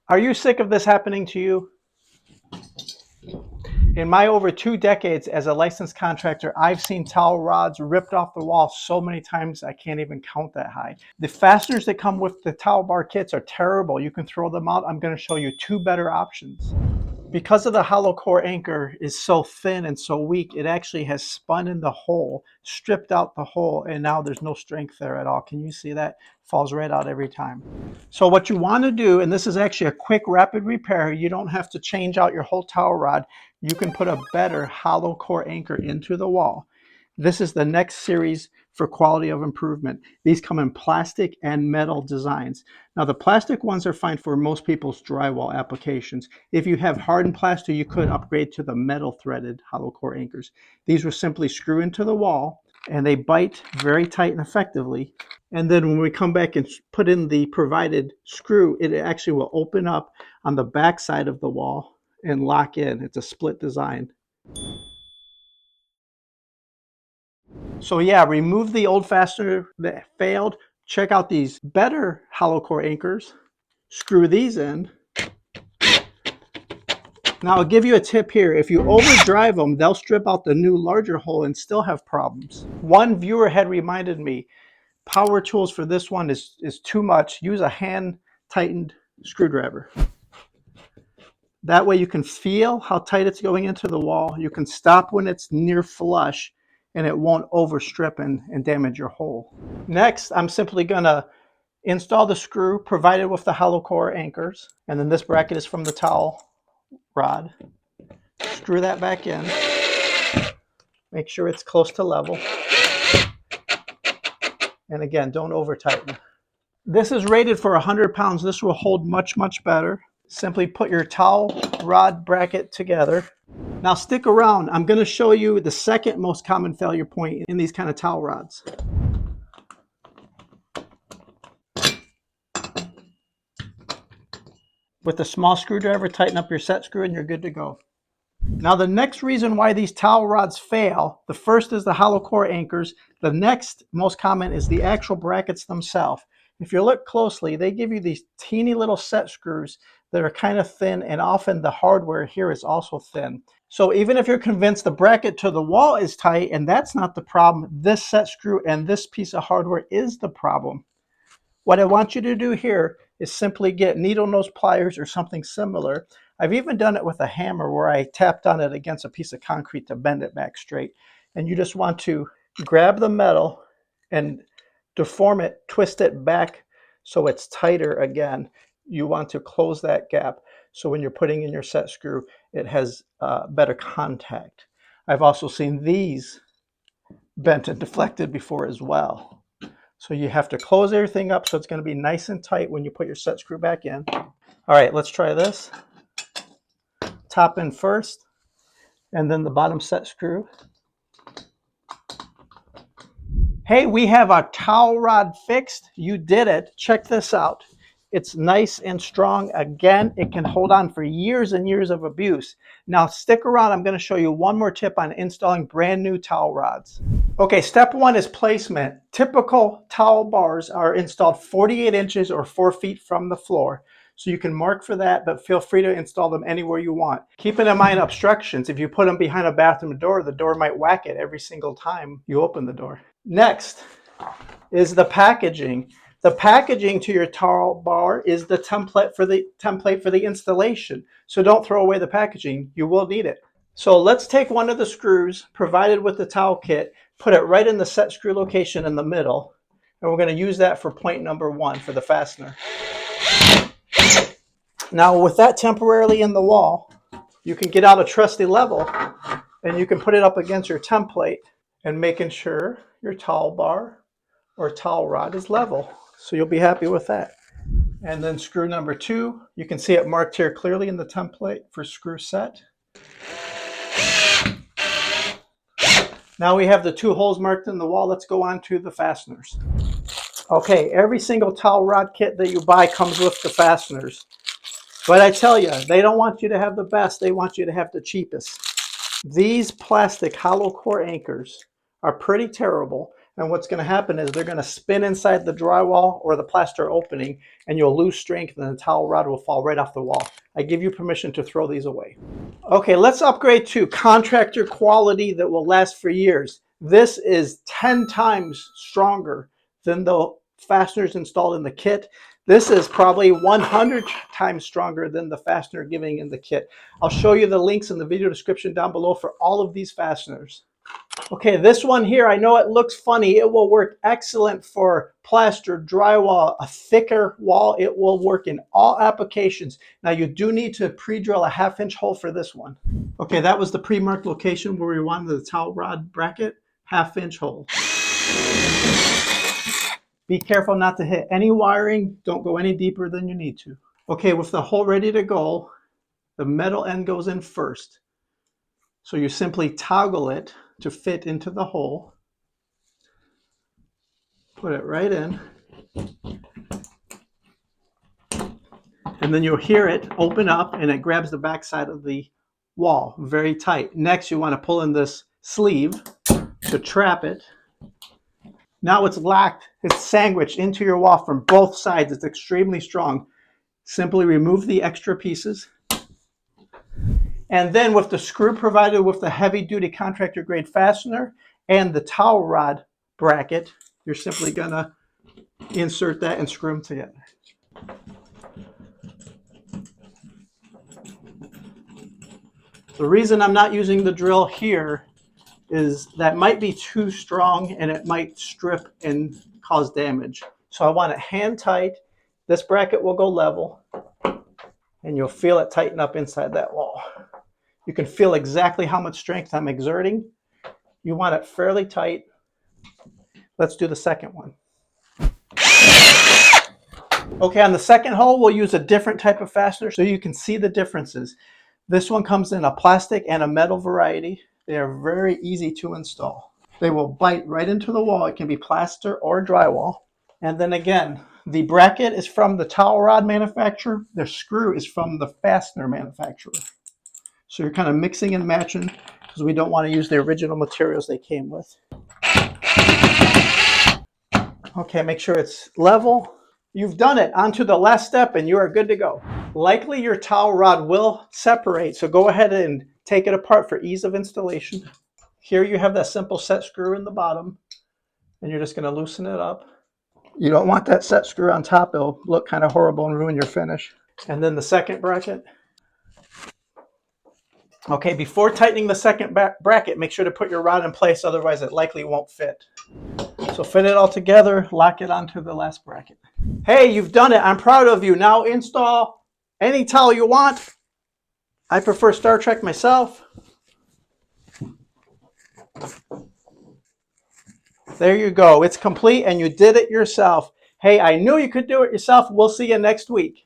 Are you sick of this happening to you? In my over 2 decades as a licensed contractor, I've seen towel rods ripped off the wall so many times I can't even count that high. The fasteners that come with the towel bar kits are terrible. You can throw them out. I'm going to show you two better options. Because of the hollow core anchor is so thin and so weak, it actually has spun in the hole, stripped out the hole, and now there's no strength there at all. Can you see that? Falls right out every time. So what you want to do, and this is actually a quick, rapid repair, you don't have to change out your whole towel rod. You can put a better hollow core anchor into the wall. This is the next series for quality of improvement. These come in plastic and metal designs. Now the plastic ones are fine for most people's drywall applications. If you have hardened plaster, you could upgrade to the metal threaded hollow core anchors. These will simply screw into the wall and they bite very tight and effectively. And then when we come back and put in the provided screw, it actually will open up on the back side of the wall and lock in. It's a split design. So yeah, remove the old fastener that failed. Check out these better hollow core anchors. Screw these in. Now I'll give you a tip here. If you overdrive them, they'll strip out the new larger hole and still have problems. One viewer had reminded me, power tools for this one is too much. Use a hand tightened screwdriver. That way you can feel how tight it's going into the wall. You can stop when it's near flush and it won't overstrip and damage your hole. Next, I'm simply gonna install the screw provided with the hollow core anchors. And then this bracket is from the towel rod. Screw that back in. Make sure it's close to level. And again, don't over tighten. This is rated for 100 pounds. This will hold much, much better. Simply put your towel rod bracket together. Now stick around. I'm going to show you the second most common failure point in these kind of towel rods. With a small screwdriver, tighten up your set screw and you're good to go. Now the next reason why these towel rods fail, the first is the hollow core anchors. The next most common is the actual brackets themselves. If you look closely, they give you these teeny little set screws that are kind of thin, and often the hardware here is also thin. So even if you're convinced the bracket to the wall is tight and that's not the problem, this set screw and this piece of hardware is the problem. What I want you to do here is simply get needle nose pliers or something similar. I've even done it with a hammer where I tapped on it against a piece of concrete to bend it back straight. And you just want to grab the metal and deform it, twist it back so it's tighter again. You want to close that gap so when you're putting in your set screw, it has better contact. I've also seen these bent and deflected before as well. So you have to close everything up so it's going to be nice and tight when you put your set screw back in. All right, let's try this. Top in first, and then the bottom set screw. Hey, we have a towel rod fixed. You did it. Check this out. It's nice and strong. Again, it can hold on for years and years of abuse. Now stick around. I'm going to show you one more tip on installing brand new towel rods. Okay, step one is placement. Typical towel bars are installed 48 inches or 4 feet from the floor. So you can mark for that, but feel free to install them anywhere you want. Keeping in mind obstructions. If you put them behind a bathroom door, the door might whack it every single time you open the door. Next is the packaging. The packaging to your towel bar is the template for the installation. So don't throw away the packaging. You will need it. So let's take one of the screws provided with the towel kit, put it right in the set screw location in the middle, and we're going to use that for point number 1 for the fastener. Now with that temporarily in the wall, you can get out a trusty level and you can put it up against your template and making sure your towel bar or towel rod is level. So you'll be happy with that. And then screw number 2, you can see it marked here clearly in the template for screw set. Now we have the 2 holes marked in the wall. Let's go on to the fasteners. Okay, every single towel rod kit that you buy comes with the fasteners. But I tell you, they don't want you to have the best, they want you to have the cheapest. These plastic hollow core anchors are pretty terrible. And what's going to happen is they're going to spin inside the drywall or the plaster opening, and you'll lose strength and the towel rod will fall right off the wall. I give you permission to throw these away. Okay, let's upgrade to contractor quality that will last for years. This is 10 times stronger than the fasteners installed in the kit. This is probably 100 times stronger than the fastener giving in the kit. I'll show you the links in the video description down below for all of these fasteners. Okay, this one here, I know it looks funny. It will work excellent for plaster, drywall, a thicker wall. It will work in all applications. Now you do need to pre-drill a 1/2 inch hole for this one. Okay, that was the pre-marked location where we wanted the towel rod bracket, 1/2 inch hole. Be careful not to hit any wiring. Don't go any deeper than you need to. Okay, with the hole ready to go, the metal end goes in first. So you simply toggle it to fit into the hole. Put it right in. And then you'll hear it open up and it grabs the back side of the wall very tight. Next, you want to pull in this sleeve to trap it. Now it's locked, it's sandwiched into your wall from both sides. It's extremely strong. Simply remove the extra pieces. And then with the screw provided with the heavy duty contractor grade fastener and the towel rod bracket, you're simply gonna insert that and screw them together. The reason I'm not using the drill here is that might be too strong and it might strip and cause damage. So I want it hand tight. This bracket will go level and you'll feel it tighten up inside that wall. You can feel exactly how much strength I'm exerting. You want it fairly tight. Let's do the second one. Okay, on the second hole, we'll use a different type of fastener so you can see the differences. This one comes in a plastic and a metal variety. They are very easy to install. They will bite right into the wall. It can be plaster or drywall. And then again, the bracket is from the towel rod manufacturer. The screw is from the fastener manufacturer. So you're kind of mixing and matching because we don't want to use the original materials they came with. Okay, make sure it's level. You've done it. On to the last step and you are good to go. Likely your towel rod will separate, so go ahead and take it apart for ease of installation. Here you have that simple set screw in the bottom and you're just going to loosen it up. You don't want that set screw on top. It'll look kind of horrible and ruin your finish. And then the second bracket. Okay, before tightening the second bracket, make sure to put your rod in place, otherwise it likely won't fit. So fit it all together, lock it onto the last bracket. Hey, you've done it. I'm proud of you. Now install any towel you want. I prefer Star Trek myself. There you go. It's complete and you did it yourself. Hey, I knew you could do it yourself. We'll see you next week.